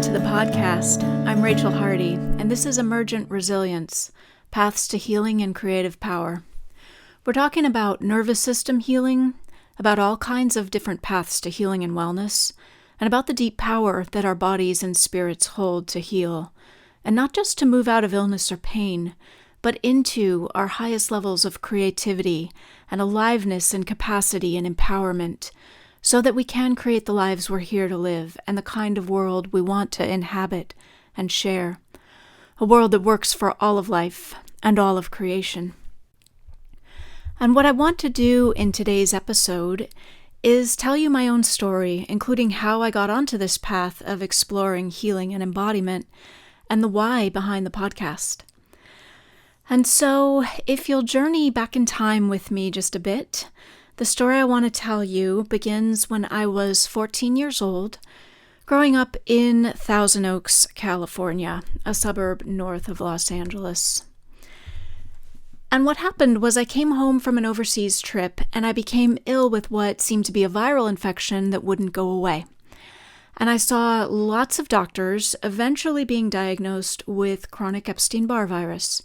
Welcome to the podcast. I'm Rachel Hardy, and this is Emergent Resilience, Paths to Healing and Creative Power. We're talking about nervous system healing, about all kinds of different paths to healing and wellness, and about the deep power that our bodies and spirits hold to heal, and not just to move out of illness or pain, but into our highest levels of creativity and aliveness and capacity and empowerment, so that we can create the lives we're here to live and the kind of world we want to inhabit and share. A world that works for all of life and all of creation. And what I want to do in today's episode is tell you my own story, including how I got onto this path of exploring healing and embodiment, and the why behind the podcast. And so, if you'll journey back in time with me just a bit, the story I want to tell you begins when I was 14 years old, growing up in Thousand Oaks, California, a suburb north of Los Angeles. And what happened was I came home from an overseas trip and I became ill with what seemed to be a viral infection that wouldn't go away. And I saw lots of doctors eventually being diagnosed with chronic Epstein-Barr virus.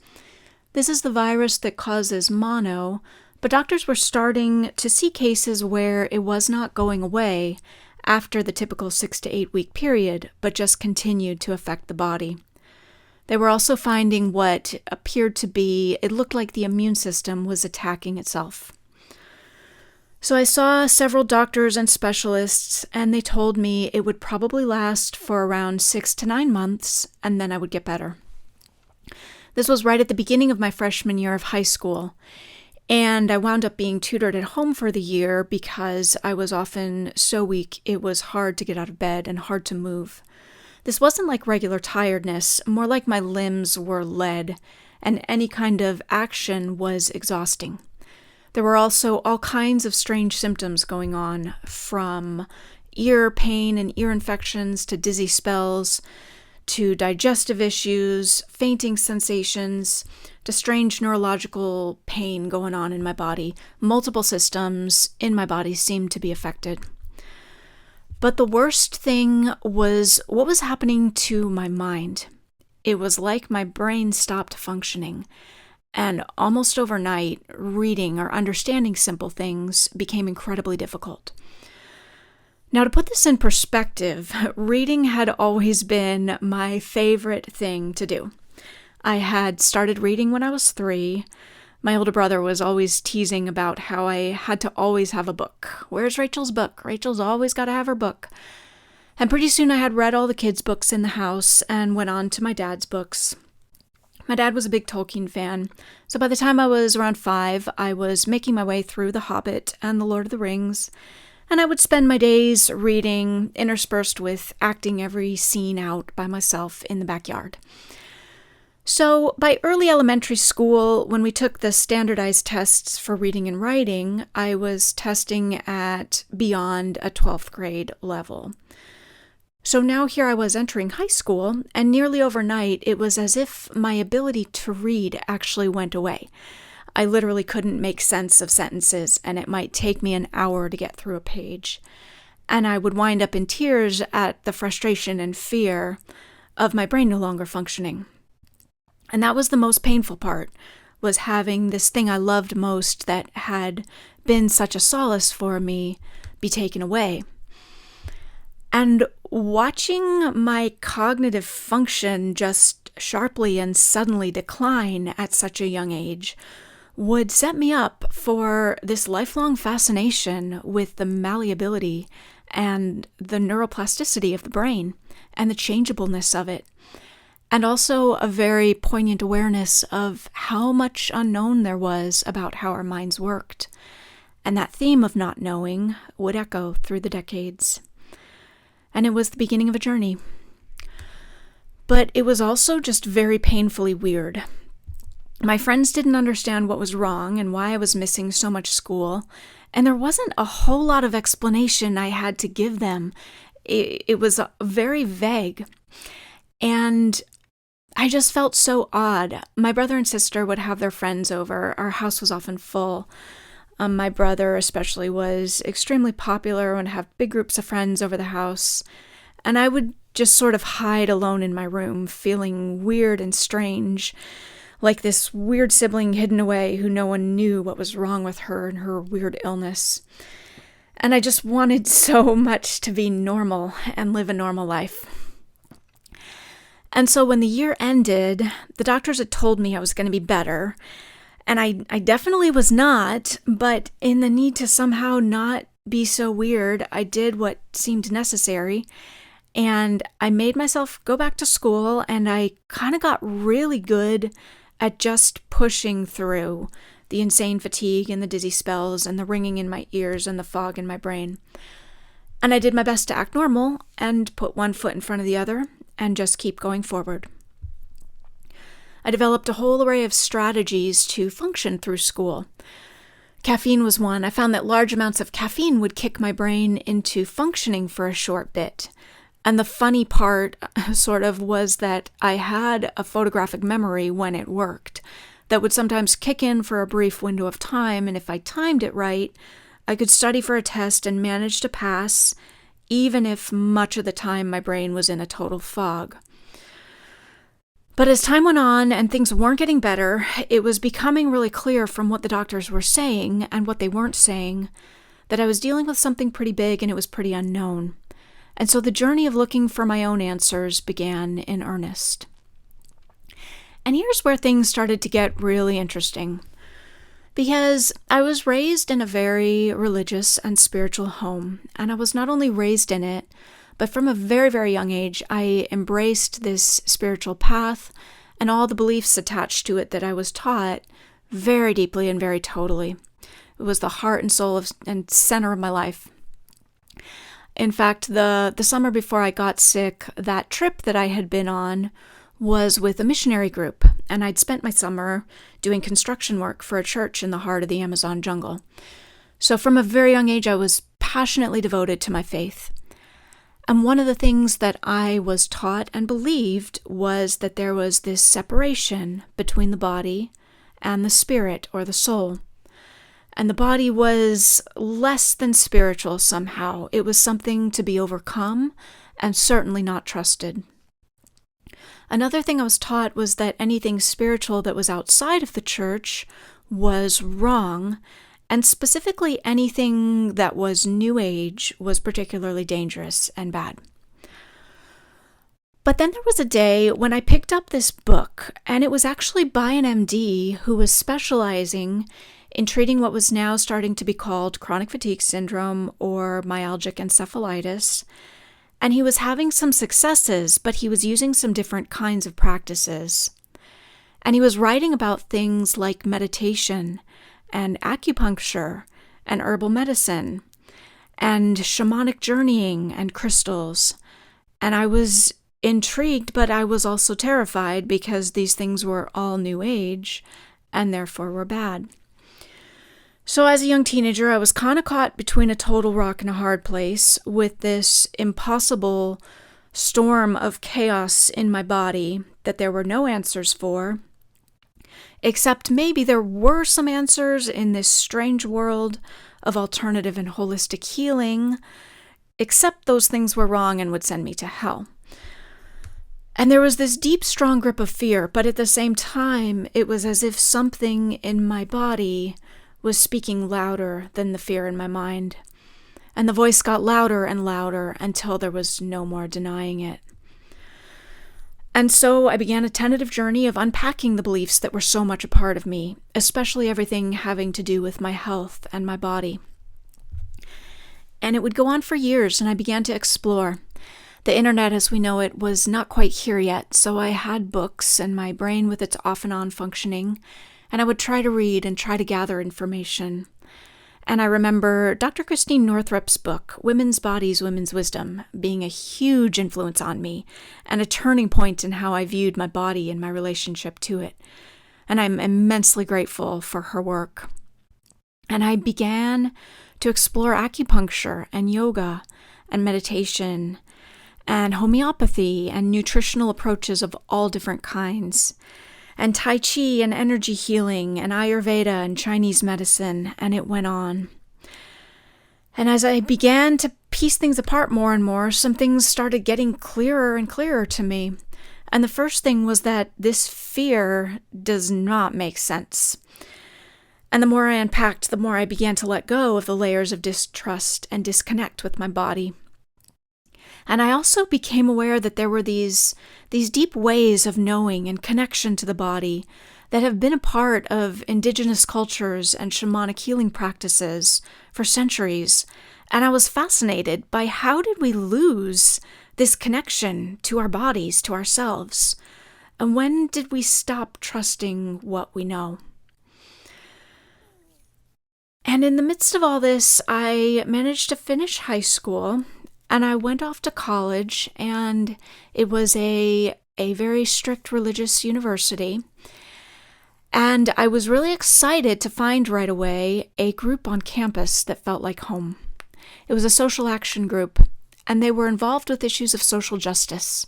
This is the virus that causes mono, but doctors were starting to see cases where it was not going away after the typical 6 to 8 week period, but just continued to affect the body. They were also finding what appeared to be, it looked like the immune system was attacking itself. So I saw several doctors and specialists, and they told me it would probably last for around 6 to 9 months, and then I would get better. This was right at the beginning of my freshman year of high school. And I wound up being tutored at home for the year because I was often so weak it was hard to get out of bed and hard to move. This wasn't like regular tiredness, more like my limbs were lead, and any kind of action was exhausting. There were also all kinds of strange symptoms going on, from ear pain and ear infections to dizzy spells, to digestive issues, fainting sensations, to strange neurological pain going on in my body. Multiple systems in my body seemed to be affected. But the worst thing was what was happening to my mind. It was like my brain stopped functioning, and almost overnight, reading or understanding simple things became incredibly difficult. Now, to put this in perspective, reading had always been my favorite thing to do. I had started reading when I was 3. My older brother was always teasing about how I had to always have a book. Where's Rachel's book? Rachel's always got to have her book. And pretty soon I had read all the kids' books in the house and went on to my dad's books. My dad was a big Tolkien fan, so by the time I was around 5, I was making my way through The Hobbit and The Lord of the Rings, and I would spend my days reading, interspersed with acting every scene out by myself in the backyard. So by early elementary school, when we took the standardized tests for reading and writing, I was testing at beyond a 12th grade level. So now here I was entering high school, and nearly overnight, it was as if my ability to read actually went away. I literally couldn't make sense of sentences, and it might take me an hour to get through a page. And I would wind up in tears at the frustration and fear of my brain no longer functioning. And that was the most painful part, was having this thing I loved most that had been such a solace for me be taken away. And watching my cognitive function just sharply and suddenly decline at such a young age would set me up for this lifelong fascination with the malleability and the neuroplasticity of the brain and the changeableness of it, and also a very poignant awareness of how much unknown there was about how our minds worked. And that theme of not knowing would echo through the decades. And it was the beginning of a journey. But it was also just very painfully weird. My friends didn't understand what was wrong and why I was missing so much school, and there wasn't a whole lot of explanation I had to give them. It was very vague, and I just felt so odd. My brother and sister would have their friends over. Our house was often full. My brother especially was extremely popular and would have big groups of friends over the house, and I would just sort of hide alone in my room, feeling weird and strange, like this weird sibling hidden away who no one knew what was wrong with her and her weird illness. And I just wanted so much to be normal and live a normal life. And so when the year ended, the doctors had told me I was going to be better. And I definitely was not, but in the need to somehow not be so weird, I did what seemed necessary. And I made myself go back to school, and I kind of got really good at just pushing through the insane fatigue and the dizzy spells and the ringing in my ears and the fog in my brain. And I did my best to act normal and put one foot in front of the other and just keep going forward. I developed a whole array of strategies to function through school. Caffeine was one. I found that large amounts of caffeine would kick my brain into functioning for a short bit. And the funny part, sort of, was that I had a photographic memory when it worked that would sometimes kick in for a brief window of time, and if I timed it right, I could study for a test and manage to pass, even if much of the time my brain was in a total fog. But as time went on and things weren't getting better, it was becoming really clear from what the doctors were saying and what they weren't saying that I was dealing with something pretty big and it was pretty unknown. And so the journey of looking for my own answers began in earnest. And here's where things started to get really interesting. Because I was raised in a very religious and spiritual home, and I was not only raised in it, but from a very, very young age, I embraced this spiritual path and all the beliefs attached to it that I was taught very deeply and very totally. It was the heart and soul and center of my life. In fact, the summer before I got sick, that trip that I had been on was with a missionary group, and I'd spent my summer doing construction work for a church in the heart of the Amazon jungle. So from a very young age, I was passionately devoted to my faith. And one of the things that I was taught and believed was that there was this separation between the body and the spirit or the soul. And the body was less than spiritual somehow. It was something to be overcome and certainly not trusted. Another thing I was taught was that anything spiritual that was outside of the church was wrong, and specifically anything that was New Age was particularly dangerous and bad. But then there was a day when I picked up this book, and it was actually by an MD who was specializing in treating what was now starting to be called chronic fatigue syndrome or myalgic encephalitis. And he was having some successes, but he was using some different kinds of practices. And he was writing about things like meditation and acupuncture and herbal medicine and shamanic journeying and crystals. And I was intrigued, but I was also terrified because these things were all New Age and therefore were bad. So as a young teenager, I was kind of caught between a total rock and a hard place with this impossible storm of chaos in my body that there were no answers for, except maybe there were some answers in this strange world of alternative and holistic healing, except those things were wrong and would send me to hell. And there was this deep, strong grip of fear, but at the same time, it was as if something in my body was speaking louder than the fear in my mind. And the voice got louder and louder until there was no more denying it. And so I began a tentative journey of unpacking the beliefs that were so much a part of me, especially everything having to do with my health and my body. And it would go on for years, and I began to explore. The internet as we know it was not quite here yet, so I had books and my brain with its off and on functioning, and I would try to read and try to gather information. And I remember Dr. Christine Northrup's book, Women's Bodies, Women's Wisdom, being a huge influence on me and a turning point in how I viewed my body and my relationship to it. And I'm immensely grateful for her work. And I began to explore acupuncture and yoga and meditation and homeopathy and nutritional approaches of all different kinds, and Tai Chi and energy healing and Ayurveda and Chinese medicine, and it went on. And as I began to piece things apart more and more, some things started getting clearer and clearer to me. And the first thing was that this fear does not make sense. And the more I unpacked, the more I began to let go of the layers of distrust and disconnect with my body. And I also became aware that there were these deep ways of knowing and connection to the body that have been a part of indigenous cultures and shamanic healing practices for centuries. And I was fascinated by how did we lose this connection to our bodies, to ourselves? And when did we stop trusting what we know? And in the midst of all this, I managed to finish high school, and I went off to college, and it was a very strict religious university. And I was really excited to find right away a group on campus that felt like home. It was a social action group, and they were involved with issues of social justice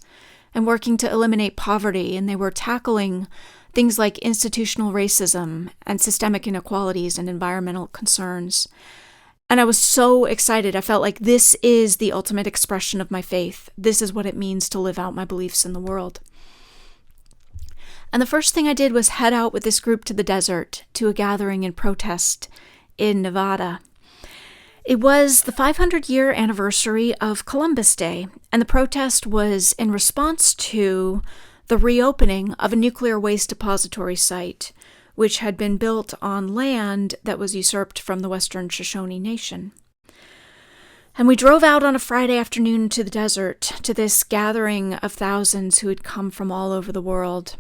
and working to eliminate poverty, and they were tackling things like institutional racism and systemic inequalities and environmental concerns. And I was so excited. I felt like this is the ultimate expression of my faith. This is what it means to live out my beliefs in the world. And the first thing I did was head out with this group to the desert, to a gathering and protest in Nevada. It was the 500-year anniversary of Columbus Day, and the protest was in response to the reopening of a nuclear waste depository site, which had been built on land that was usurped from the Western Shoshone Nation. And we drove out on a Friday afternoon to the desert, to this gathering of thousands who had come from all over the world.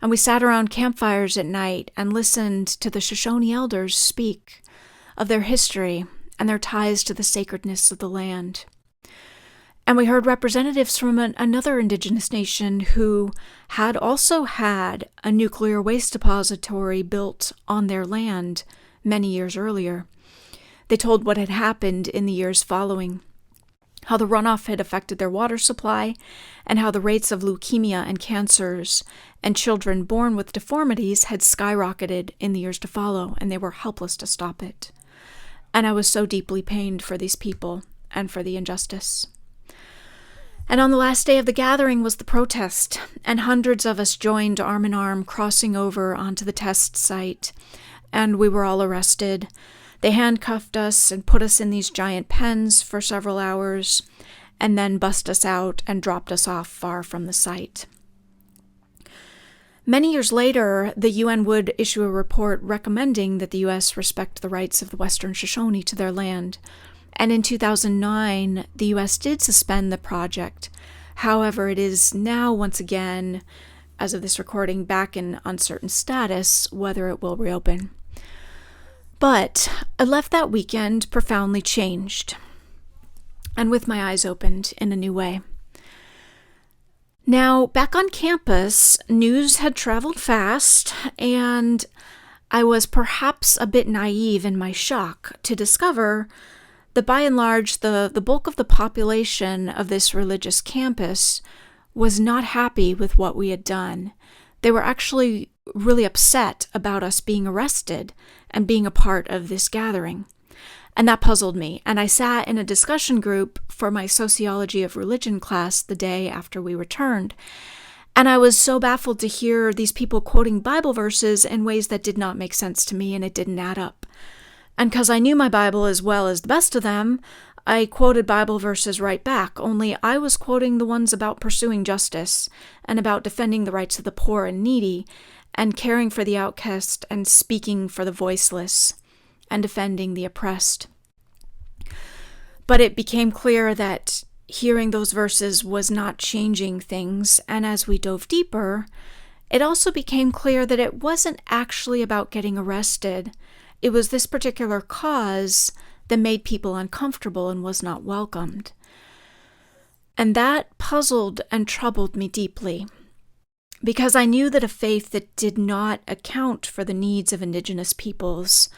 And we sat around campfires at night and listened to the Shoshone elders speak of their history and their ties to the sacredness of the land. And we heard representatives from another indigenous nation who had also had a nuclear waste depository built on their land many years earlier. They told what had happened in the years following, how the runoff had affected their water supply, and how the rates of leukemia and cancers and children born with deformities had skyrocketed in the years to follow, and they were helpless to stop it. And I was so deeply pained for these people and for the injustice. And on the last day of the gathering was the protest, and hundreds of us joined arm in arm, crossing over onto the test site, and we were all arrested. They handcuffed us and put us in these giant pens for several hours, and then bussed us out and dropped us off far from the site. Many years later, the UN would issue a report recommending that the U.S. respect the rights of the Western Shoshone to their land. And in 2009, the U.S. did suspend the project. However, it is now once again, as of this recording, back in uncertain status whether it will reopen. But I left that weekend profoundly changed, and with my eyes opened in a new way. Now, back on campus, news had traveled fast, and I was perhaps a bit naive in my shock to discover that by and large, the bulk of the population of this religious campus was not happy with what we had done. They were actually really upset about us being arrested and being a part of this gathering. And that puzzled me. And I sat in a discussion group for my sociology of religion class the day after we returned. And I was so baffled to hear these people quoting Bible verses in ways that did not make sense to me, and it didn't add up. And because I knew my Bible as well as the best of them, I quoted Bible verses right back, only I was quoting the ones about pursuing justice and about defending the rights of the poor and needy and caring for the outcast and speaking for the voiceless and defending the oppressed. But it became clear that hearing those verses was not changing things, and as we dove deeper, it also became clear that it wasn't actually about getting arrested. It was this particular cause that made people uncomfortable and was not welcomed. And that puzzled and troubled me deeply, because I knew that a faith that did not account for the needs of indigenous peoples,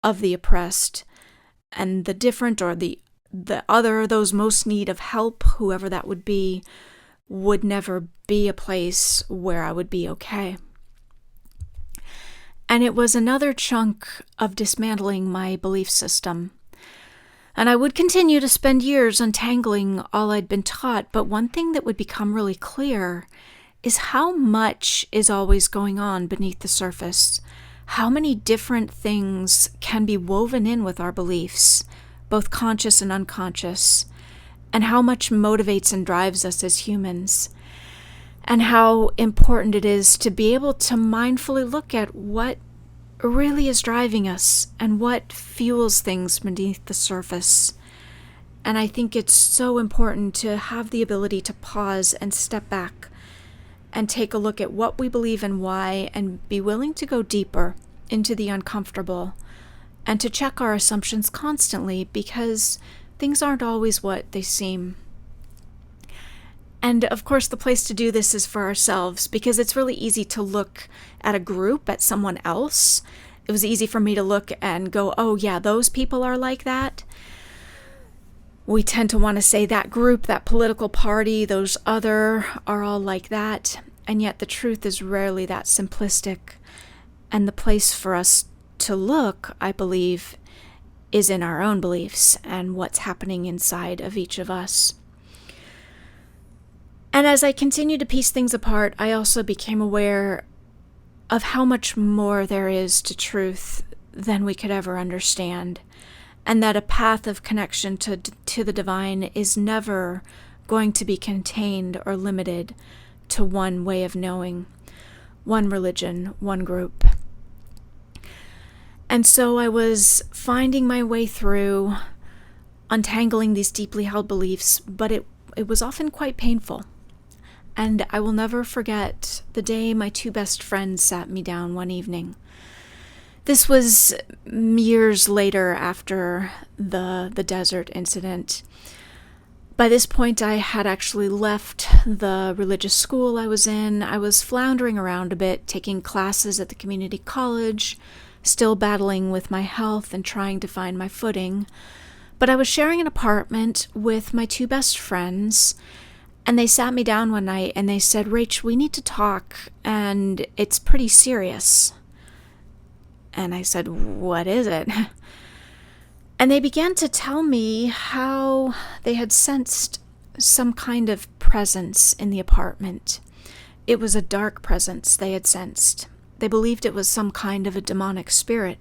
of the oppressed, and the different or the other, those most need of help, whoever that would never be a place where I would be okay. And it was another chunk of dismantling my belief system. And I would continue to spend years untangling all I'd been taught, but one thing that would become really clear is how much is always going on beneath the surface. How many different things can be woven in with our beliefs, both conscious and unconscious, and how much motivates and drives us as humans, and how important it is to be able to mindfully look at what really is driving us and what fuels things beneath the surface. And I think it's so important to have the ability to pause and step back and take a look at what we believe and why, and be willing to go deeper into the uncomfortable and to check our assumptions constantly, because things aren't always what they seem. And of course, the place to do this is for ourselves, because it's really easy to look at a group, at someone else. It was easy for me to look and go, oh yeah, those people are like that. We tend to want to say that group, that political party, those other are all like that. And yet the truth is rarely that simplistic. And the place for us to look, I believe, is in our own beliefs and what's happening inside of each of us. And as I continued to piece things apart, I also became aware of how much more there is to truth than we could ever understand, and that a path of connection to the divine is never going to be contained or limited to one way of knowing, one religion, one group. And so I was finding my way through untangling these deeply held beliefs, but it was often quite painful. And I will never forget the day my two best friends sat me down one evening. This was years later after the desert incident. By this point, I had actually left the religious school I was in. I was floundering around a bit, taking classes at the community college, still battling with my health and trying to find my footing. But I was sharing an apartment with my two best friends, and they sat me down one night and they said, "Rach, we need to talk, and it's pretty serious." And I said, "What is it?" And they began to tell me how they had sensed some kind of presence in the apartment. It was a dark presence they had sensed. They believed it was some kind of a demonic spirit.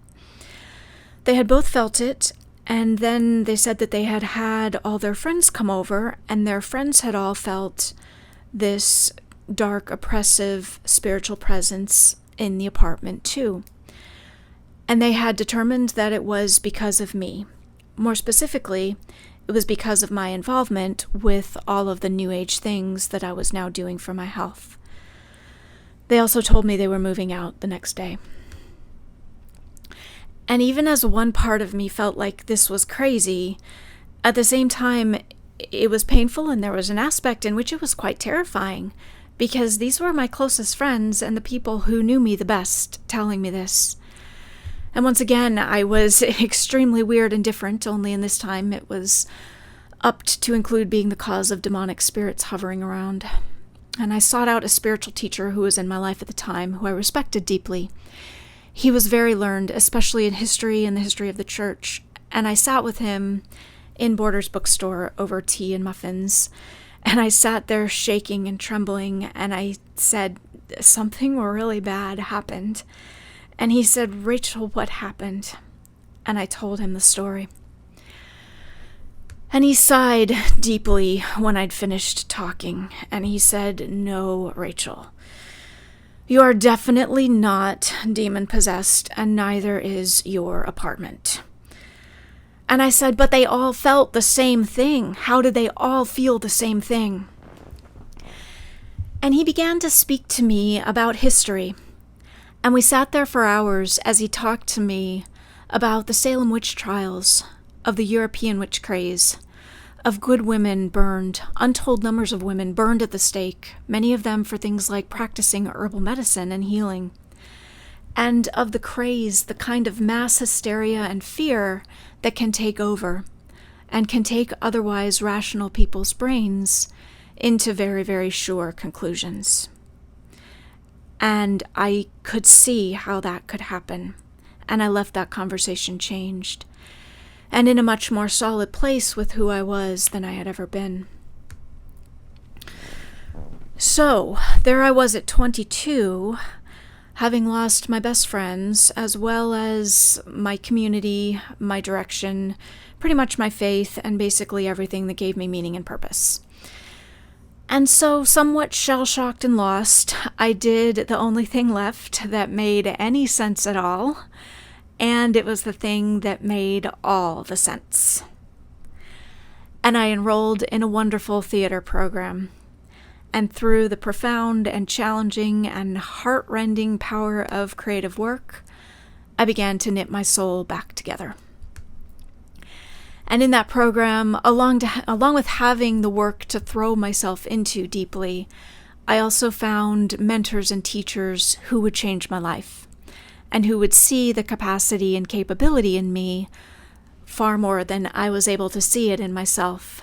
They had both felt it, and then they said that they had had all their friends come over, and their friends had all felt this dark, oppressive spiritual presence in the apartment too. And they had determined that it was because of me. More specifically, it was because of my involvement with all of the New Age things that I was now doing for my health. They also told me they were moving out the next day. And even as one part of me felt like this was crazy, at the same time, it was painful, and there was an aspect in which it was quite terrifying, because these were my closest friends and the people who knew me the best telling me this. And once again, I was extremely weird and different, only in this time it was upped to include being the cause of demonic spirits hovering around. And I sought out a spiritual teacher who was in my life at the time, who I respected deeply. He was very learned, especially in history and the history of the church, and I sat with him in Borders bookstore over tea and muffins, and I sat there shaking and trembling, and I said, "Something really bad happened." And he said, "Rachel, what happened?" And I told him the story. And he sighed deeply when I'd finished talking, and he said, "No, Rachel. You are definitely not demon-possessed, and neither is your apartment." And I said, "But they all felt the same thing. How did they all feel the same thing?" And he began to speak to me about history. And we sat there for hours as he talked to me about the Salem witch trials, of the European witch craze, of good women burned, untold numbers of women burned at the stake, many of them for things like practicing herbal medicine and healing, and of the craze, the kind of mass hysteria and fear that can take over and can take otherwise rational people's brains into very, very sure conclusions. And I could see how that could happen, and I left that conversation changed. and in a much more solid place with who I was than I had ever been. So, there I was at 22, having lost my best friends, as well as my community, my direction, pretty much my faith, and basically everything that gave me meaning and purpose. And so, somewhat shell-shocked and lost, I did the only thing left that made any sense at all, and it was the thing that made all the sense. And I enrolled in a wonderful theater program. And through the profound and challenging and heart-rending power of creative work, I began to knit my soul back together. And in that program, along with having the work to throw myself into deeply, I also found mentors and teachers who would change my life and who would see the capacity and capability in me far more than I was able to see it in myself.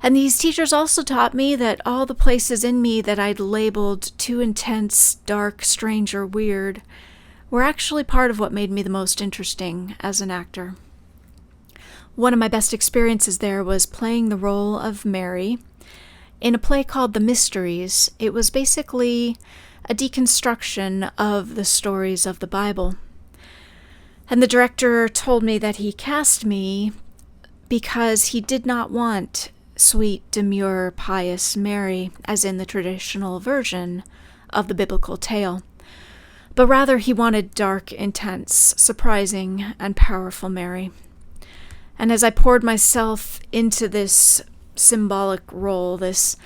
And these teachers also taught me that all the places in me that I'd labeled too intense, dark, strange, or weird were actually part of what made me the most interesting as an actor. One of my best experiences there was playing the role of Mary in a play called The Mysteries. It was basically a deconstruction of the stories of the Bible. And the director told me that he cast me because he did not want sweet, demure, pious Mary, as in the traditional version of the biblical tale, but rather he wanted dark, intense, surprising, and powerful Mary. And as I poured myself into this symbolic role, this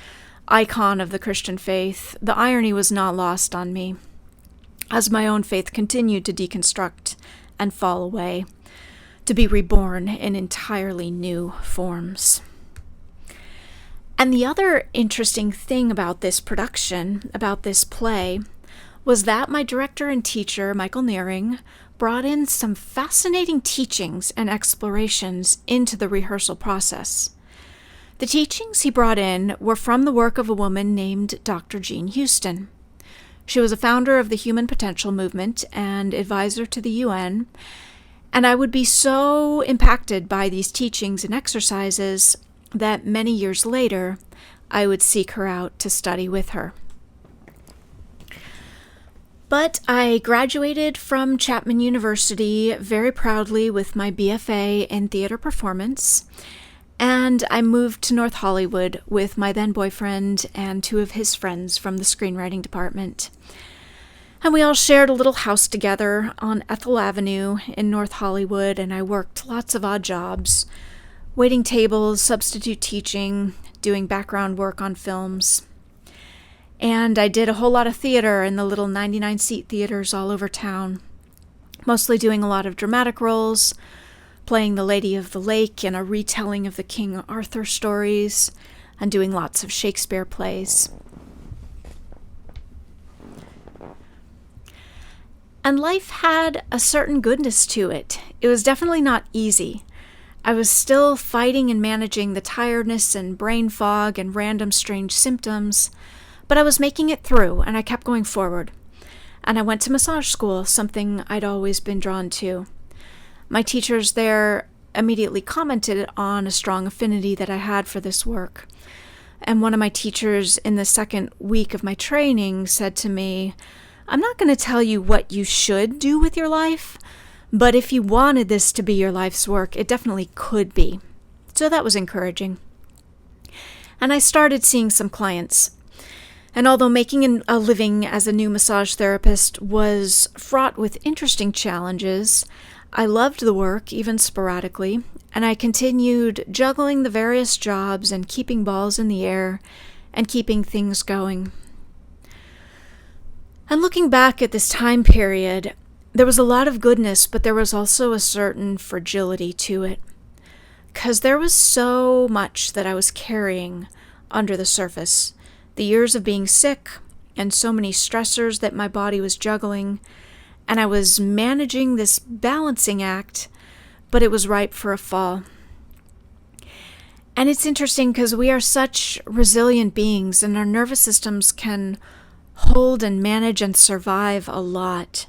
icon of the Christian faith, the irony was not lost on me, as my own faith continued to deconstruct and fall away, to be reborn in entirely new forms. And the other interesting thing about this production, about this play, was that my director and teacher, Michael Nearing, brought in some fascinating teachings and explorations into the rehearsal process. The teachings he brought in were from the work of a woman named Dr. Jean Houston. She was a founder of the Human Potential Movement and advisor to the UN, and I would be so impacted by these teachings and exercises that many years later, I would seek her out to study with her. But I graduated from Chapman University very proudly with my BFA in theater performance, and I moved to North Hollywood with my then boyfriend and two of his friends from the screenwriting department. And we all shared a little house together on Ethel Avenue in North Hollywood, and I worked lots of odd jobs, waiting tables, substitute teaching, doing background work on films. And I did a whole lot of theater in the little 99-seat theaters all over town, mostly doing a lot of dramatic roles, playing the Lady of the Lake in a retelling of the King Arthur stories, and doing lots of Shakespeare plays. And life had a certain goodness to it. It was definitely not easy. I was still fighting and managing the tiredness and brain fog and random strange symptoms, but I was making it through, and I kept going forward. And I went to massage school, something I'd always been drawn to. My teachers there immediately commented on a strong affinity that I had for this work. And one of my teachers in the second week of my training said to me, "I'm not going to tell you what you should do with your life, but if you wanted this to be your life's work, it definitely could be." So that was encouraging. And I started seeing some clients. And although making a living as a new massage therapist was fraught with interesting challenges, I loved the work, even sporadically, and I continued juggling the various jobs and keeping balls in the air and keeping things going. And looking back at this time period, there was a lot of goodness, but there was also a certain fragility to it, because there was so much that I was carrying under the surface. The years of being sick, and so many stressors that my body was juggling, and I was managing this balancing act, but it was ripe for a fall. And it's interesting because we are such resilient beings, and our nervous systems can hold and manage and survive a lot.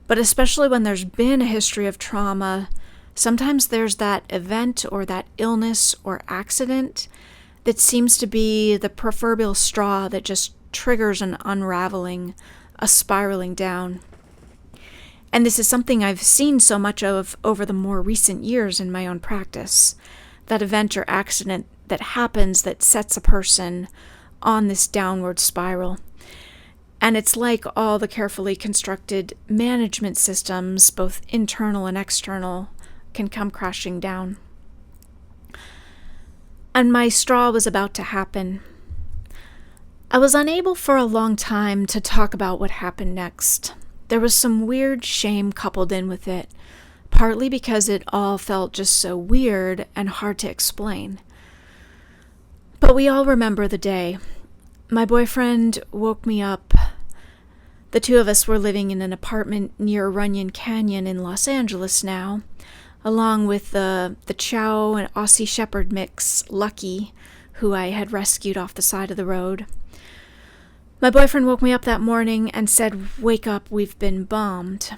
But especially when there's been a history of trauma, Sometimes there's that event or that illness or accident that seems to be the proverbial straw that just triggers an unraveling, a spiraling down. And this is something I've seen so much of over the more recent years in my own practice. That event or accident that happens that sets a person on this downward spiral. And it's like all the carefully constructed management systems, both internal and external, can come crashing down. And my straw was about to happen. I was unable for a long time to talk about what happened next. There was some weird shame coupled in with it, partly because it all felt just so weird and hard to explain. But we all remember the day. My boyfriend woke me up. The two of us were living in an apartment near Runyon Canyon in Los Angeles now, along with the Chow and Aussie Shepherd mix, Lucky, who I had rescued off the side of the road. My boyfriend woke me up that morning and said, "Wake up, we've been bombed."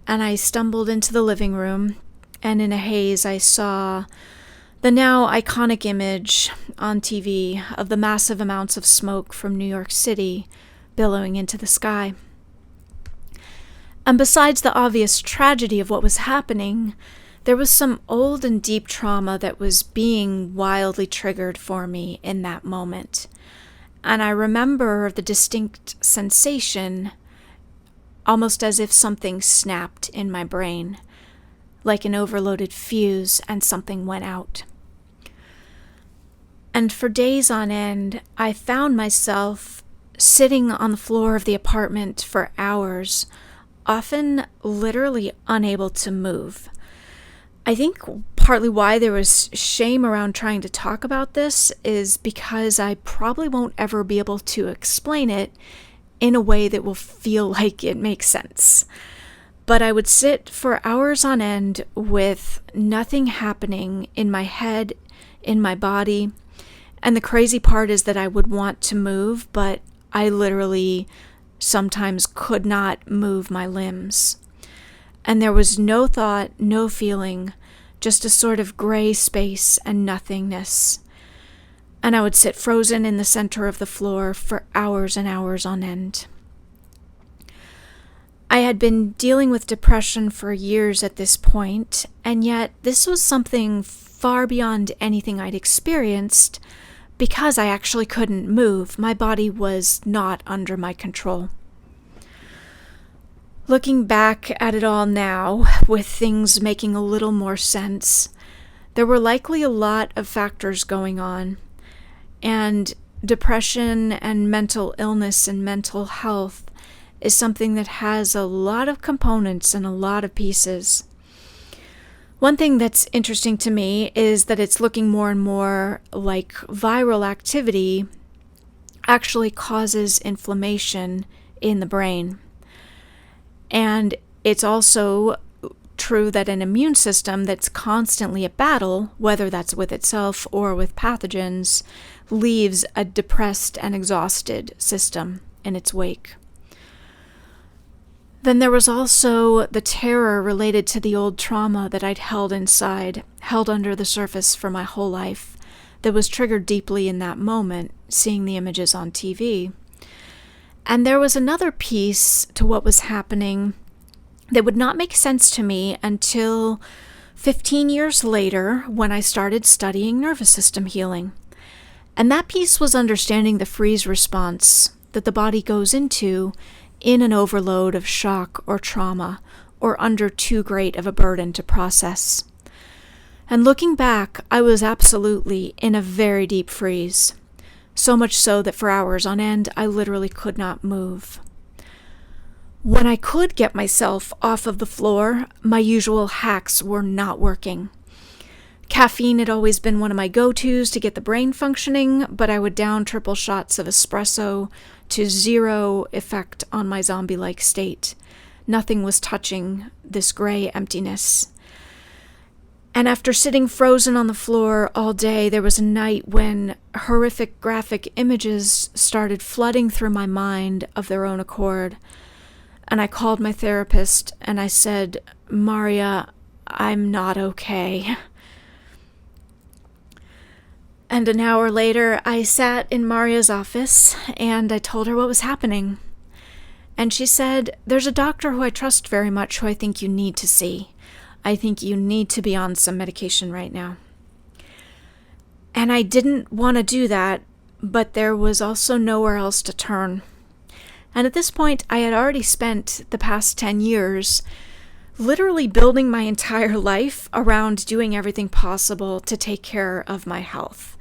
And I stumbled into the living room, and in a haze I saw the now iconic image on TV of the massive amounts of smoke from New York City billowing into the sky. And besides the obvious tragedy of what was happening, there was some old and deep trauma that was being wildly triggered for me in that moment. And I remember the distinct sensation, almost as if something snapped in my brain, like an overloaded fuse and something went out. And for days on end, I found myself sitting on the floor of the apartment for hours, often literally unable to move. I think partly why there was shame around trying to talk about this is because I probably won't ever be able to explain it in a way that will feel like it makes sense. But I would sit for hours on end with nothing happening in my head, in my body. And the crazy part is that I would want to move, but I literally sometimes could not move my limbs. And there was no thought, no feeling, just a sort of gray space and nothingness. And I would sit frozen in the center of the floor for hours and hours on end. I had been dealing with depression for years at this point, and yet this was something far beyond anything I'd experienced because I actually couldn't move. My body was not under my control. Looking back at it all now, with things making a little more sense, there were likely a lot of factors going on, and depression and mental illness and mental health is something that has a lot of components and a lot of pieces. One thing that's interesting to me is that it's looking more and more like viral activity actually causes inflammation in the brain. And it's also true that an immune system that's constantly at battle, whether that's with itself or with pathogens, leaves a depressed and exhausted system in its wake. Then there was also the terror related to the old trauma that I'd held inside, held under the surface for my whole life, that was triggered deeply in that moment, seeing the images on TV. And there was another piece to what was happening that would not make sense to me until 15 years later when I started studying nervous system healing. And that piece was understanding the freeze response that the body goes into in an overload of shock or trauma or under too great of a burden to process. And looking back, I was absolutely in a very deep freeze. So much so that for hours on end, I literally could not move. When I could get myself off of the floor, my usual hacks were not working. Caffeine had always been one of my go-tos to get the brain functioning, but I would down triple shots of espresso to zero effect on my zombie-like state. Nothing was touching this gray emptiness. And after sitting frozen on the floor all day, there was a night when horrific graphic images started flooding through my mind of their own accord. And I called my therapist and I said, "Maria, I'm not okay. And an hour later, I sat in Maria's office and I told her what was happening. And she said, "There's a doctor who I trust very much who I think you need to see. I think you need to be on some medication right now." And I didn't want to do that, but there was also nowhere else to turn. And at this point, I had already spent the past 10 years literally building my entire life around doing everything possible to take care of my health.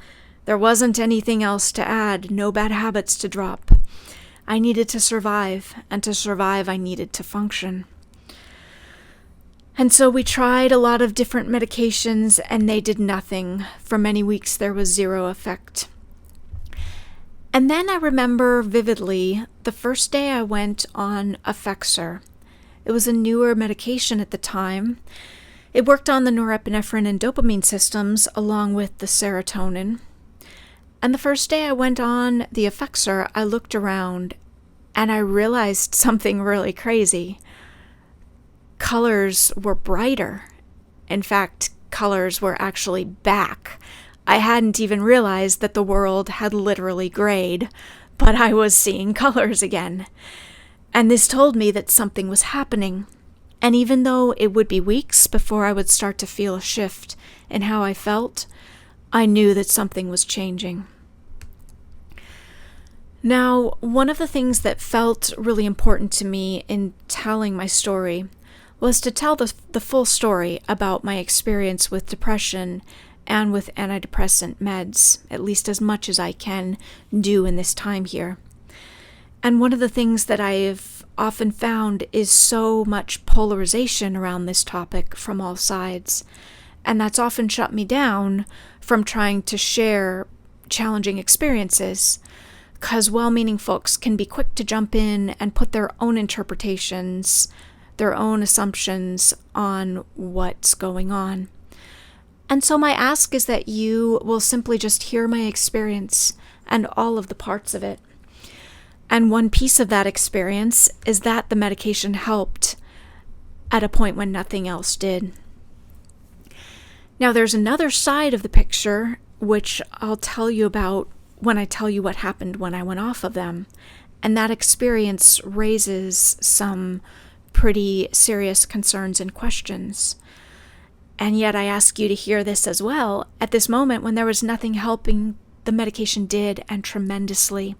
There wasn't anything else to add, no bad habits to drop. I needed to survive, and to survive, I needed to function. And so we tried a lot of different medications, and they did nothing. For many weeks, there was zero effect. And then I remember vividly the first day I went on Effexor. It was a newer medication at the time. It worked on the norepinephrine and dopamine systems along with the serotonin. And the first day I went on the Effexor, I looked around and I realized something really crazy. Colors were brighter. In fact, colors were actually back. I hadn't even realized that the world had literally grayed, but I was seeing colors again. And this told me that something was happening. And even though it would be weeks before I would start to feel a shift in how I felt, I knew that something was changing. Now, one of the things that felt really important to me in telling my story was to tell the full story about my experience with depression and with antidepressant meds, at least as much as I can do in this time here. And one of the things that I've often found is so much polarization around this topic from all sides. And that's often shut me down from trying to share challenging experiences, because well-meaning folks can be quick to jump in and put their own interpretations, their own assumptions on what's going on. And so my ask is that you will simply just hear my experience and all of the parts of it. And one piece of that experience is that the medication helped at a point when nothing else did. Now there's another side of the picture, which I'll tell you about when I tell you what happened when I went off of them. And that experience raises some pretty serious concerns and questions. And yet I ask you to hear this as well at this moment when there was nothing helping. The medication did, and tremendously.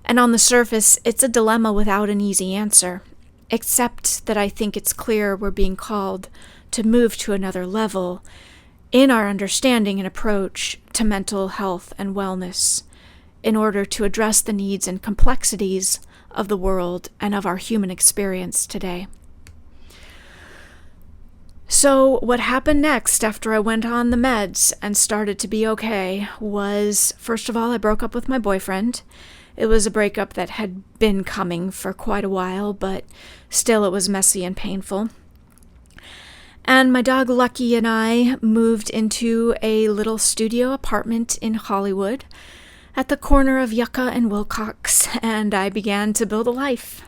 And on the surface, it's a dilemma without an easy answer, except that I think it's clear we're being called to move to another level in our understanding and approach to mental health and wellness in order to address the needs and complexities of the world and of our human experience today. So what happened next after I went on the meds and started to be okay was, first of all, I broke up with my boyfriend. It was a breakup that had been coming for quite a while, but still it was messy and painful. And my dog Lucky and I moved into a little studio apartment in Hollywood at the corner of Yucca and Wilcox, and I began to build a life.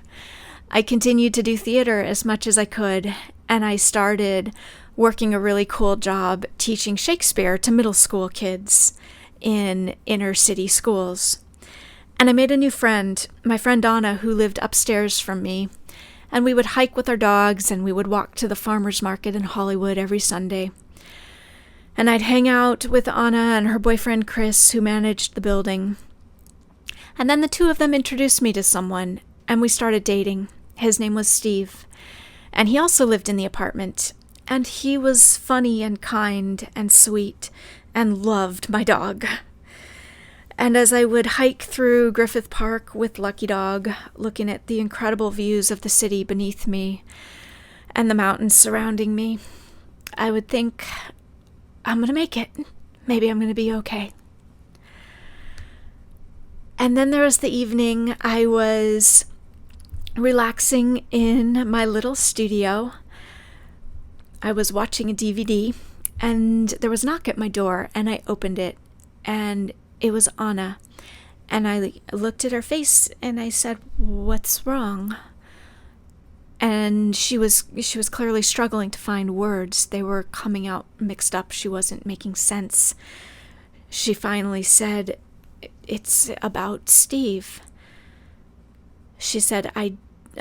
I continued to do theater as much as I could, and I started working a really cool job teaching Shakespeare to middle school kids in inner city schools. And I made a new friend, my friend Anna, who lived upstairs from me. And we would hike with our dogs, and we would walk to the farmer's market in Hollywood every Sunday. And I'd hang out with Anna and her boyfriend Chris, who managed the building. And then the two of them introduced me to someone, and we started dating. His name was Steve. And he also lived in the apartment. And he was funny and kind and sweet and loved my dog. And as I would hike through Griffith Park with Lucky Dog, looking at the incredible views of the city beneath me and the mountains surrounding me, I would think, I'm going to make it. Maybe I'm going to be okay. And then there was the evening I was relaxing in my little studio. I was watching a DVD, and there was a knock at my door, and I opened it, and it was Anna, and I looked at her face and I said, "What's wrong?" and she was clearly struggling to find words. They were coming out mixed up. She wasn't making sense. She finally said, "It's about Steve." She said, I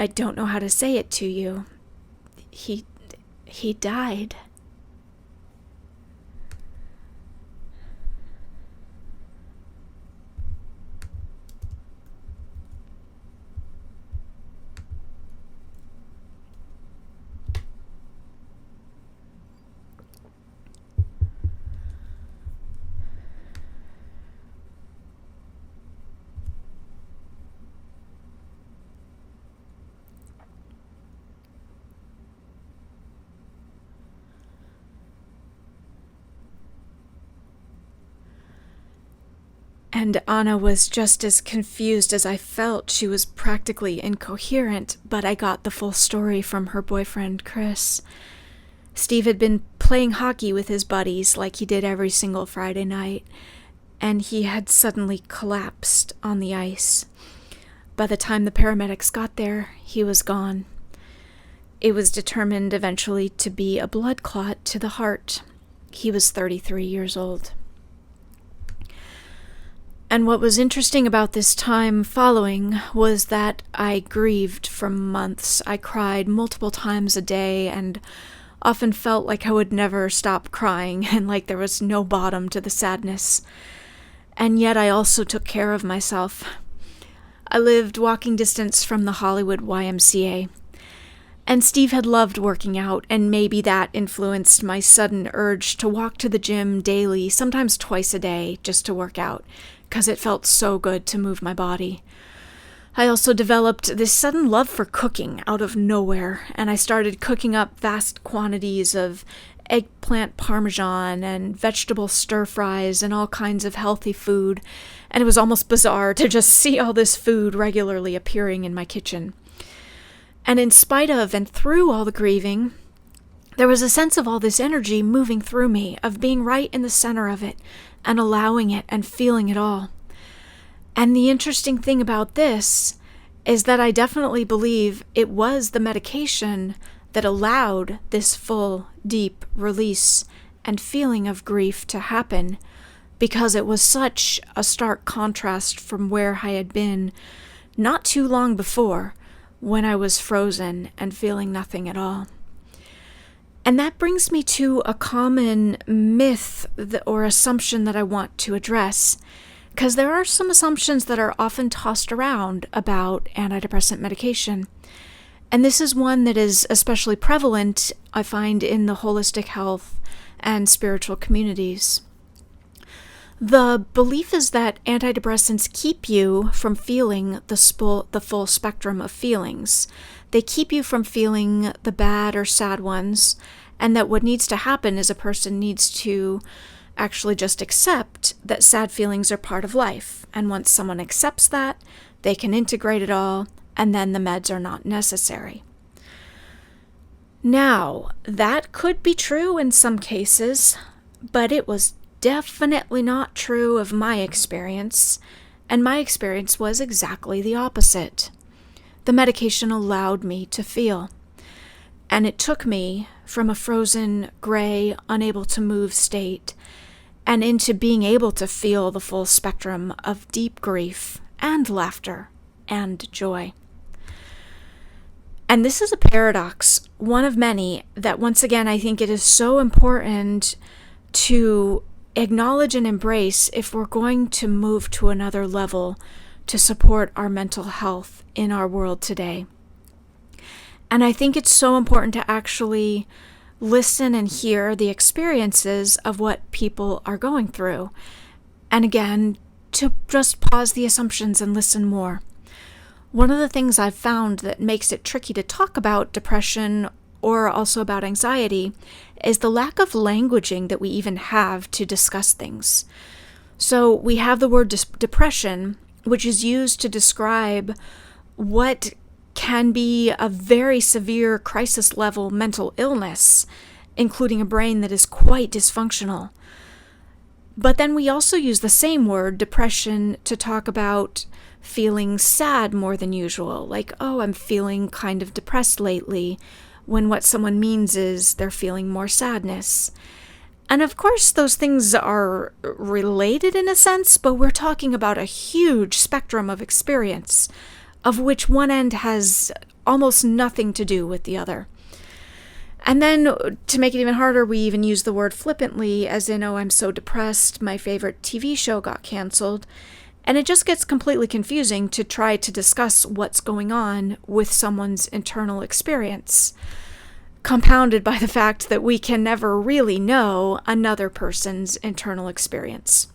don't know how to say it to you. He died." And Anna was just as confused as I felt. She was practically incoherent, but I got the full story from her boyfriend, Chris. Steve had been playing hockey with his buddies like he did every single Friday night, and he had suddenly collapsed on the ice. By the time the paramedics got there, he was gone. It was determined eventually to be a blood clot to the heart. He was 33 years old. And what was interesting about this time following was that I grieved for months. I cried multiple times a day and often felt like I would never stop crying and like there was no bottom to the sadness. And yet I also took care of myself. I lived walking distance from the Hollywood YMCA. And Steve had loved working out, and maybe that influenced my sudden urge to walk to the gym daily, sometimes twice a day, just to work out, because it felt so good to move my body. I also developed this sudden love for cooking out of nowhere, and I started cooking up vast quantities of eggplant parmesan and vegetable stir-fries and all kinds of healthy food, and it was almost bizarre to just see all this food regularly appearing in my kitchen. And in spite of and through all the grieving, there was a sense of all this energy moving through me, of being right in the center of it and allowing it and feeling it all. And the interesting thing about this is that I definitely believe it was the medication that allowed this full, deep release and feeling of grief to happen, because it was such a stark contrast from where I had been not too long before, when I was frozen and feeling nothing at all. And that brings me to a common myth or assumption that I want to address, because there are some assumptions that are often tossed around about antidepressant medication. And this is one that is especially prevalent, I find, in the holistic health and spiritual communities. The belief is that antidepressants keep you from feeling the full spectrum of feelings. They keep you from feeling the bad or sad ones, and that what needs to happen is a person needs to actually just accept that sad feelings are part of life. And once someone accepts that, they can integrate it all, and then the meds are not necessary. Now, that could be true in some cases, but it was definitely not true of my experience, and my experience was exactly the opposite. The medication allowed me to feel, and it took me from a frozen, gray, unable to move state and into being able to feel the full spectrum of deep grief and laughter and joy. And this is a paradox, one of many, that once again I think it is so important to acknowledge and embrace if we're going to move to another level to support our mental health in our world today. And I think it's so important to actually listen and hear the experiences of what people are going through. And again, to just pause the assumptions and listen more. One of the things I've found that makes it tricky to talk about depression or also about anxiety is the lack of languaging that we even have to discuss things. So we have the word depression, which is used to describe what can be a very severe crisis level mental illness, including a brain that is quite dysfunctional. But then we also use the same word, depression, to talk about feeling sad more than usual. Like, oh, I'm feeling kind of depressed lately, when what someone means is they're feeling more sadness. And of course, those things are related in a sense, but we're talking about a huge spectrum of experience, of which one end has almost nothing to do with the other. And then, to make it even harder, we even use the word flippantly, as in, oh, I'm so depressed, my favorite TV show got canceled. And it just gets completely confusing to try to discuss what's going on with someone's internal experience, compounded by the fact that we can never really know another person's internal experience.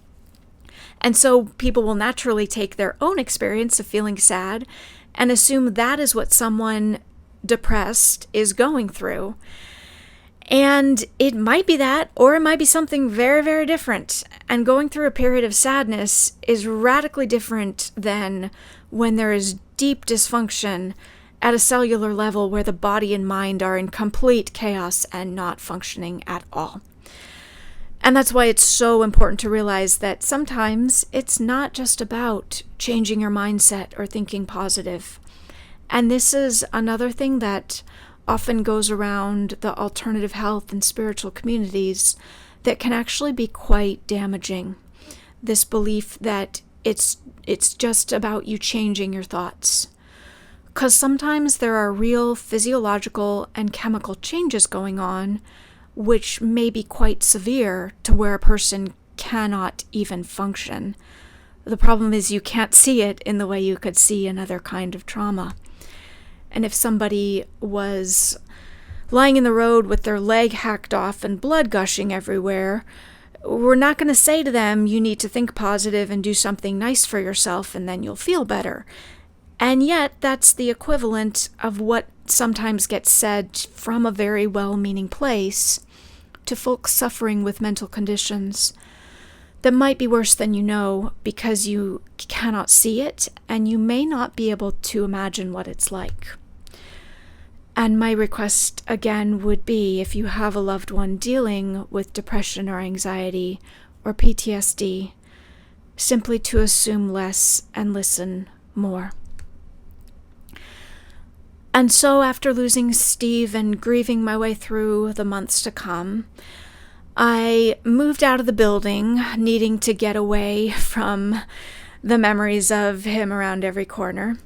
And so people will naturally take their own experience of feeling sad and assume that is what someone depressed is going through. And it might be that, or it might be something very, very different. And going through a period of sadness is radically different than when there is deep dysfunction at a cellular level where the body and mind are in complete chaos and not functioning at all. And that's why it's so important to realize that sometimes it's not just about changing your mindset or thinking positive. And this is another thing that often goes around the alternative health and spiritual communities that can actually be quite damaging. This belief that it's just about you changing your thoughts. Because sometimes there are real physiological and chemical changes going on, which may be quite severe to where a person cannot even function. The problem is you can't see it in the way you could see another kind of trauma. And if somebody was lying in the road with their leg hacked off and blood gushing everywhere, we're not going to say to them, you need to think positive and do something nice for yourself and then you'll feel better. And yet that's the equivalent of what sometimes gets said from a very well-meaning place to folks suffering with mental conditions that might be worse than you know because you cannot see it and you may not be able to imagine what it's like. And my request again would be, if you have a loved one dealing with depression or anxiety or PTSD, simply to assume less and listen more. And so after losing Steve and grieving my way through the months to come, I moved out of the building, needing to get away from the memories of him around every corner.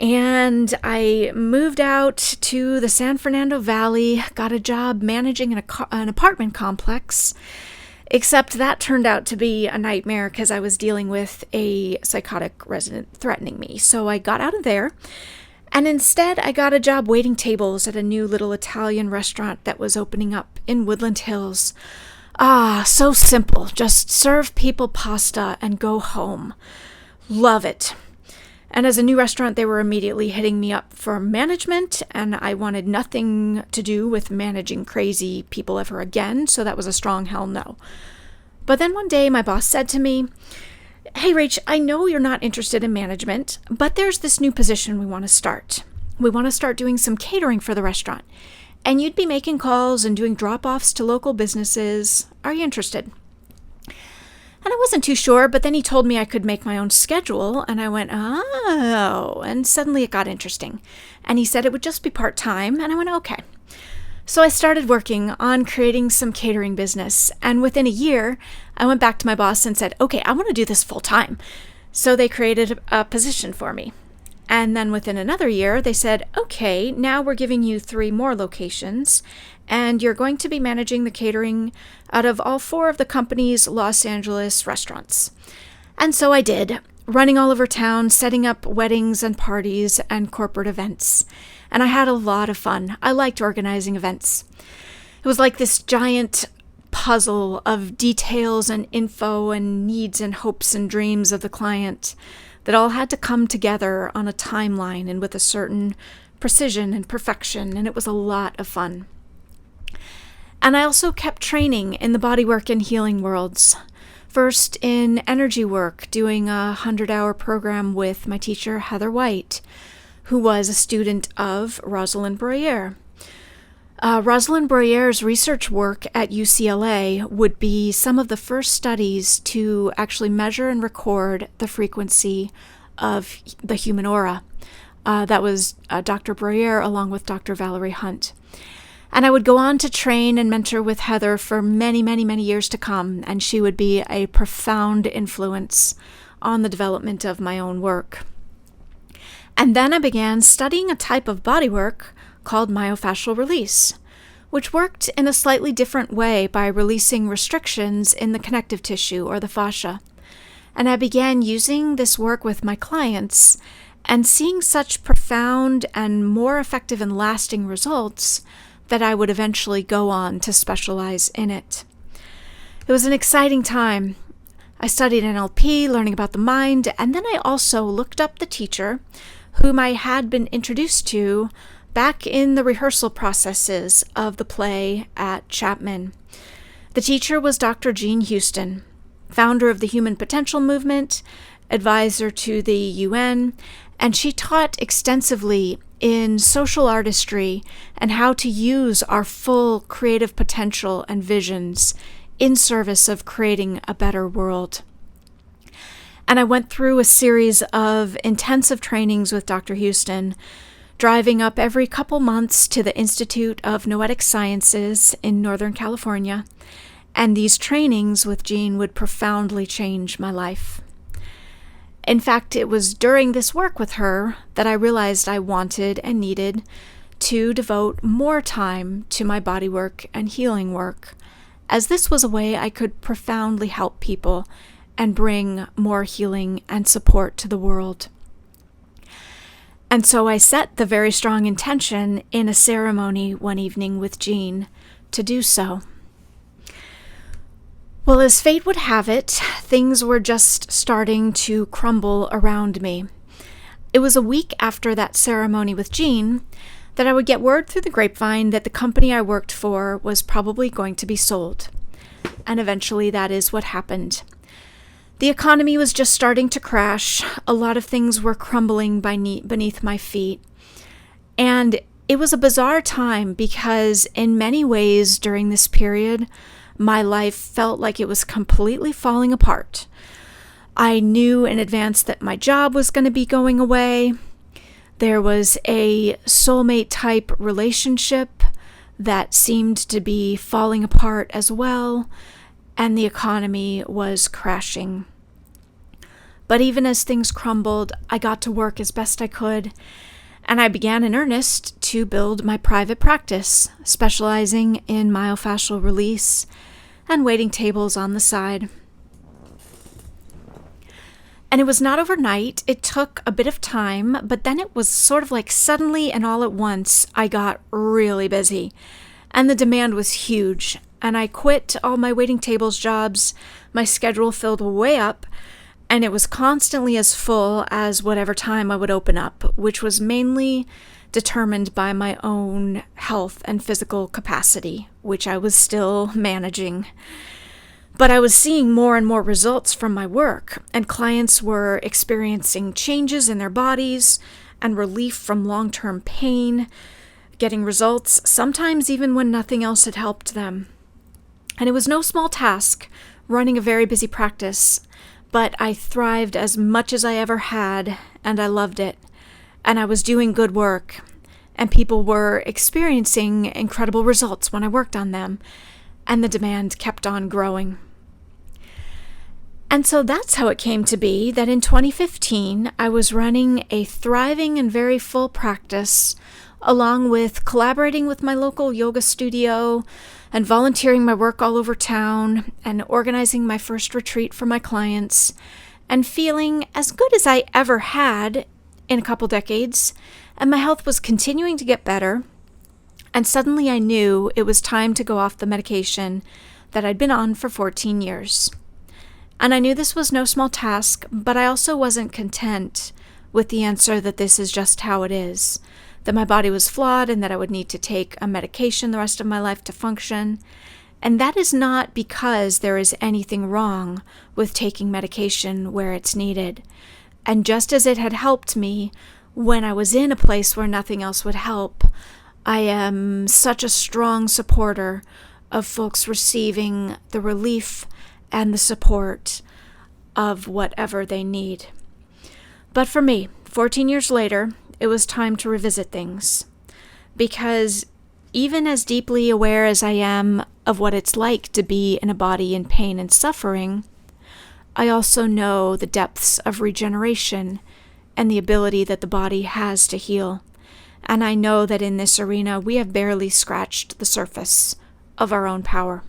And I moved out to the San Fernando Valley, got a job managing an apartment complex, except that turned out to be a nightmare because I was dealing with a psychotic resident threatening me. So I got out of there, and instead I got a job waiting tables at a new little Italian restaurant that was opening up in Woodland Hills. Ah, so simple. Just serve people pasta and go home. Love it. And as a new restaurant, they were immediately hitting me up for management, and I wanted nothing to do with managing crazy people ever again, so that was a strong hell no. But then one day, my boss said to me, "Hey, Rach, I know you're not interested in management, but there's this new position we want to start. We want to start doing some catering for the restaurant, and you'd be making calls and doing drop-offs to local businesses. Are you interested?" And I wasn't too sure, but then he told me I could make my own schedule, and I went, oh, and suddenly it got interesting. And he said it would just be part-time, and I went, okay. So I started working on creating some catering business, and within a year, I went back to my boss and said, okay, I want to do this full-time. So they created a position for me. And then within another year, they said, okay, now we're giving you 3 more locations, and you're going to be managing the catering out of all 4 of the company's Los Angeles restaurants. And so I did, running all over town, setting up weddings and parties and corporate events. And I had a lot of fun. I liked organizing events. It was like this giant puzzle of details and info and needs and hopes and dreams of the client that all had to come together on a timeline and with a certain precision and perfection, and it was a lot of fun. And I also kept training in the bodywork and healing worlds. First in energy work, doing a 100-hour program with my teacher, Heather White, who was a student of Rosalind Breuer. Rosalind Breuer's research work at UCLA would be some of the first studies to actually measure and record the frequency of the human aura. That was Dr. Breuer along with Dr. Valerie Hunt. And I would go on to train and mentor with Heather for many, many, many years to come, and she would be a profound influence on the development of my own work. And then I began studying a type of bodywork called myofascial release, which worked in a slightly different way by releasing restrictions in the connective tissue or the fascia. And I began using this work with my clients and seeing such profound and more effective and lasting results that I would eventually go on to specialize in it. It was an exciting time. I studied NLP, learning about the mind, and then I also looked up the teacher whom I had been introduced to back in the rehearsal processes of the play at Chapman. The teacher was Dr. Jean Houston, founder of the Human Potential Movement, advisor to the UN, and she taught extensively in social artistry and how to use our full creative potential and visions in service of creating a better world. And I went through a series of intensive trainings with Dr. Houston, driving up every couple months to the Institute of Noetic Sciences in Northern California, and these trainings with Jean would profoundly change my life. In fact, it was during this work with her that I realized I wanted and needed to devote more time to my bodywork and healing work, as this was a way I could profoundly help people and bring more healing and support to the world. And so I set the very strong intention in a ceremony one evening with Jean to do so. Well, as fate would have it, things were just starting to crumble around me. It was a week after that ceremony with Jean that I would get word through the grapevine that the company I worked for was probably going to be sold. And eventually that is what happened. The economy was just starting to crash. A lot of things were crumbling beneath my feet. And it was a bizarre time because in many ways during this period, my life felt like it was completely falling apart. I knew in advance that my job was going to be going away. There was a soulmate type relationship that seemed to be falling apart as well, and the economy was crashing. But even as things crumbled, I got to work as best I could, and I began in earnest to build my private practice, specializing in myofascial release and waiting tables on the side. And it was not overnight. It took a bit of time, but then it was sort of like suddenly and all at once, I got really busy. And the demand was huge. And I quit all my waiting tables jobs. My schedule filled way up, and it was constantly as full as whatever time I would open up, which was mainly determined by my own health and physical capacity, which I was still managing. But I was seeing more and more results from my work, and clients were experiencing changes in their bodies and relief from long-term pain, getting results, sometimes even when nothing else had helped them. And it was no small task running a very busy practice, but I thrived as much as I ever had, and I loved it. And I was doing good work, and people were experiencing incredible results when I worked on them, and the demand kept on growing. And so that's how it came to be that in 2015, I was running a thriving and very full practice, along with collaborating with my local yoga studio and volunteering my work all over town and organizing my first retreat for my clients, and feeling as good as I ever had in a couple decades, and my health was continuing to get better, and suddenly I knew it was time to go off the medication that I'd been on for 14 years. And I knew this was no small task, but I also wasn't content with the answer that this is just how it is, that my body was flawed and that I would need to take a medication the rest of my life to function. And that is not because there is anything wrong with taking medication where it's needed. And just as it had helped me when I was in a place where nothing else would help, I am such a strong supporter of folks receiving the relief and the support of whatever they need. But for me, 14 years later, it was time to revisit things. Because even as deeply aware as I am of what it's like to be in a body in pain and suffering, I also know the depths of regeneration and the ability that the body has to heal. And I know that in this arena, we have barely scratched the surface of our own power.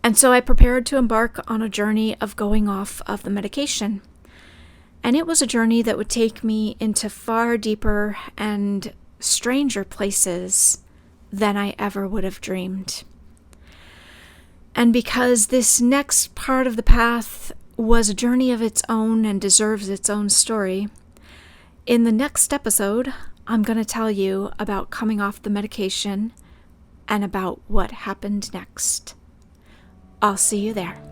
And so I prepared to embark on a journey of going off of the medication. And it was a journey that would take me into far deeper and stranger places than I ever would have dreamed. And because this next part of the path was a journey of its own and deserves its own story, in the next episode, I'm going to tell you about coming off the medication and about what happened next. I'll see you there.